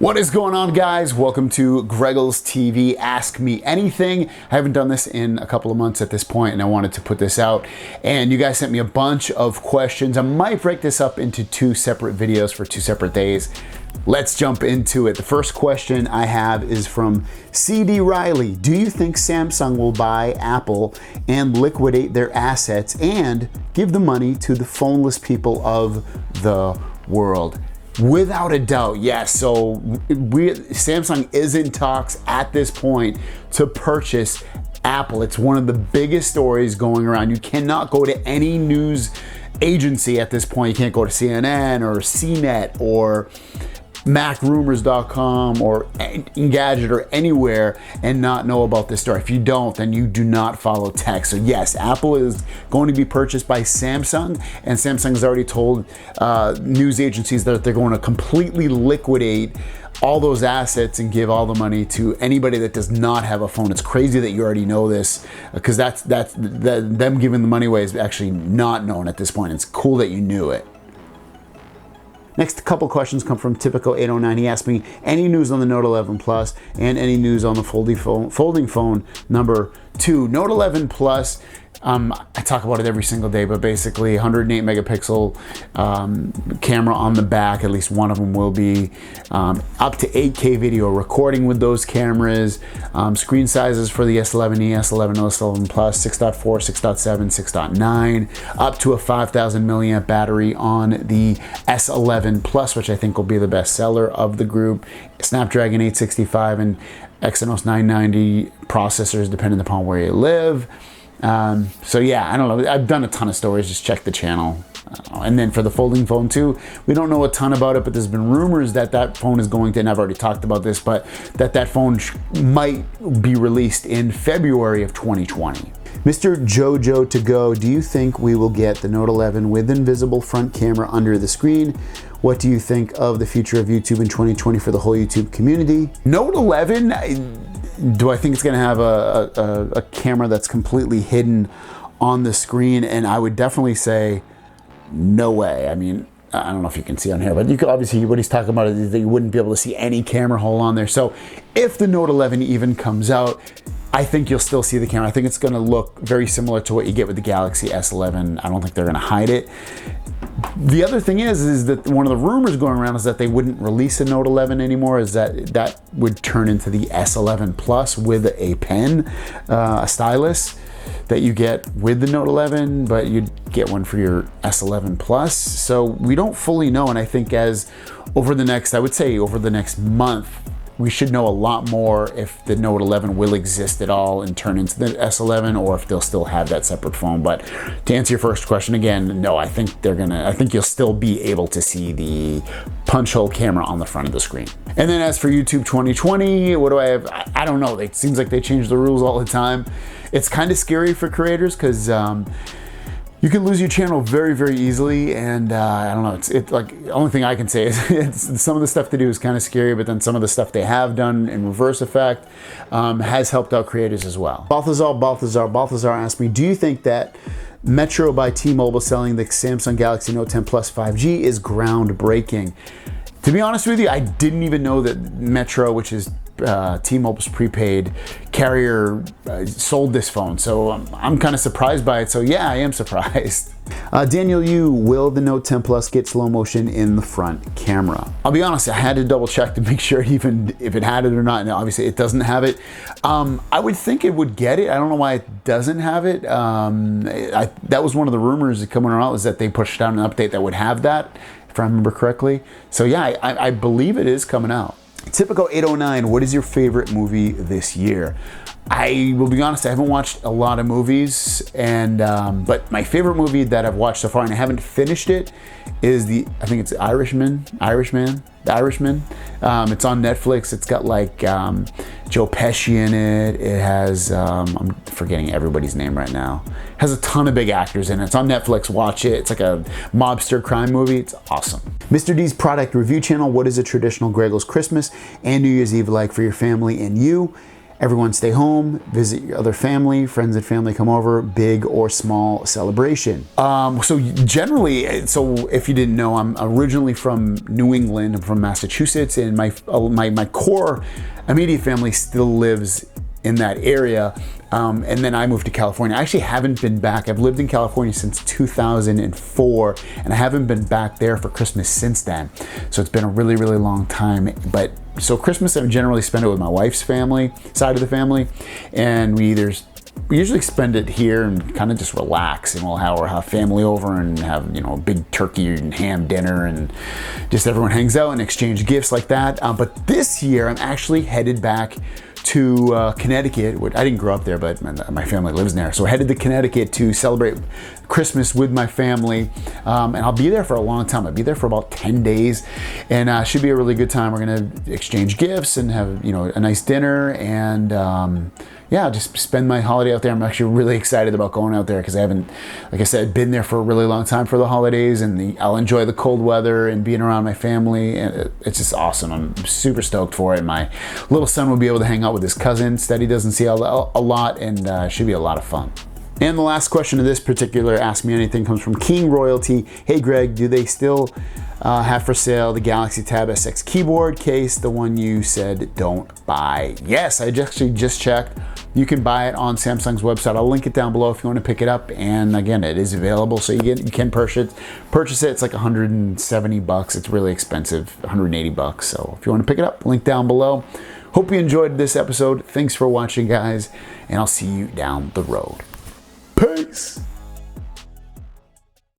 What is going on, guys? Welcome to Greggles TV Ask Me Anything. I haven't done this in a couple of months at this point, and I wanted to put this out. And you guys sent me a bunch of questions. I might break this up into two separate videos for two separate days. Let's jump into it. The first question I have is from CD Riley. Do you think Samsung will buy Apple and liquidate their assets and give the money to the phoneless people of the world? Without a doubt, yes. So Samsung is in talks at this point to purchase Apple. It's one of the biggest stories going around. You cannot go to any news agency at this point. You can't go to CNN or CNET or MacRumors.com or Engadget or anywhere and not know about this story. If you don't, then you do not follow tech. So yes, Apple is going to be purchased by Samsung, and Samsung has already told news agencies that they're going to completely liquidate all those assets and give all the money to anybody that does not have a phone. It's crazy that you already know this, because them giving the money away is actually not known at this point. It's cool that you knew it. Next couple questions come from Typical809. He asked me any news on the Note 11 Plus and any news on the folding phone number 2. Note 11 Plus, I talk about it every single day, but basically 108 megapixel camera on the back. At least one of them will be up to 8K video recording with those cameras. Screen sizes for the S11e, S11, S11 Plus, 6.4, 6.7, 6.9, up to a 5,000 milliamp battery on the S11 Plus, which I think will be the best seller of the group. Snapdragon 865 and Exynos 990 processors, depending upon where you live. So yeah, I don't know. I've done a ton of stories. Just check the channel. And then for the folding phone too, we don't know a ton about it, but there's been rumors that that phone is going to, and I've already talked about this, but that phone might be released in February of 2020. Mr. Jojo to go, do you think we will get the Note 11 with invisible front camera under the screen? What do you think of the future of YouTube in 2020 for the whole YouTube community? Note 11, do I think it's gonna have a camera that's completely hidden on the screen? And I would definitely say, no way. I mean, I don't know if you can see on here, but you could obviously, what he's talking about is that you wouldn't be able to see any camera hole on there. So if the Note 11 even comes out, I think you'll still see the camera. I think it's gonna look very similar to what you get with the Galaxy S11. I don't think they're gonna hide it. The other thing is that one of the rumors going around is that they wouldn't release a Note 11 anymore, is that would turn into the S11 Plus with a pen, a stylus that you get with the Note 11, but you'd get one for your S11 Plus. So we don't fully know, and I think I would say over the next month, we should know a lot more if the Note 11 will exist at all and turn into the S11, or if they'll still have that separate phone. But to answer your first question again, no, I think you'll still be able to see the punch hole camera on the front of the screen. And then as for YouTube 2020, what do I have? I don't know. It seems like they change the rules all the time. It's kind of scary for creators because you can lose your channel very, very easily, and I don't know. It's like, the only thing I can say is some of the stuff they do is kind of scary, but then some of the stuff they have done in reverse effect has helped out creators as well. Balthazar asked me, do you think that Metro by T-Mobile selling the Samsung Galaxy Note 10 Plus 5G is groundbreaking? To be honest with you, I didn't even know that Metro, which is T-Mobile's prepaid carrier, sold this phone. So I'm kind of surprised by it. So yeah, I am surprised. Daniel Yu, will the Note 10 Plus get slow motion in the front camera? I'll be honest, I had to double check to make sure even if it had it or not. And obviously it doesn't have it. I would think it would get it. I don't know why it doesn't have it. That was one of the rumors coming around, was that they pushed out an update that would have that, if I remember correctly. So yeah, I believe it is coming out. Typical809, what is your favorite movie this year? I will be honest, I haven't watched a lot of movies, and but my favorite movie that I've watched so far, and I haven't finished it, is I think it's The Irishman. It's on Netflix. It's got like Joe Pesci in it. It has, I'm forgetting everybody's name right now. It has a ton of big actors in it. It's on Netflix. Watch it. It's like a mobster crime movie. It's awesome. Mr. D's product review channel. What is a traditional Greggles Christmas and New Year's Eve like for your family and you? Everyone stay home, visit your other family, friends and family come over, big or small celebration. So generally, so if you didn't know, I'm originally from New England, I'm from Massachusetts, and my core immediate family still lives in that area. And then I moved to California. I actually haven't been back. I've lived in California since 2004, and I haven't been back there for Christmas since then. So it's been a really, really long time. But so Christmas, I generally spend it with my wife's family, side of the family, and we usually spend it here and kind of just relax, and we'll have family over and have, you know, a big turkey and ham dinner, and just everyone hangs out and exchange gifts like that. But this year I'm actually headed back to Connecticut. I didn't grow up there, but my family lives there. So I headed to Connecticut to celebrate Christmas with my family, and I'll be there for a long time. I'll be there for about 10 days, and should be a really good time. We're gonna exchange gifts and have, you know, a nice dinner, and yeah, just spend my holiday out there. I'm actually really excited about going out there because I haven't, like I said, been there for a really long time for the holidays, and I'll enjoy the cold weather and being around my family, and it's just awesome. I'm super stoked for it. My little son will be able to hang out with his cousins that he doesn't see a lot, and should be a lot of fun. And the last question of this particular Ask Me Anything comes from King Royalty. Hey Greg, do they still have for sale the Galaxy Tab S6 keyboard case, the one you said don't buy? Yes, I actually just checked. You can buy it on Samsung's website. I'll link it down below if you want to pick it up. And again, it is available, so you can purchase it. It's like 170 bucks. It's really expensive, 180 bucks. So if you want to pick it up, link down below. Hope you enjoyed this episode. Thanks for watching, guys, and I'll see you down the road. Peace.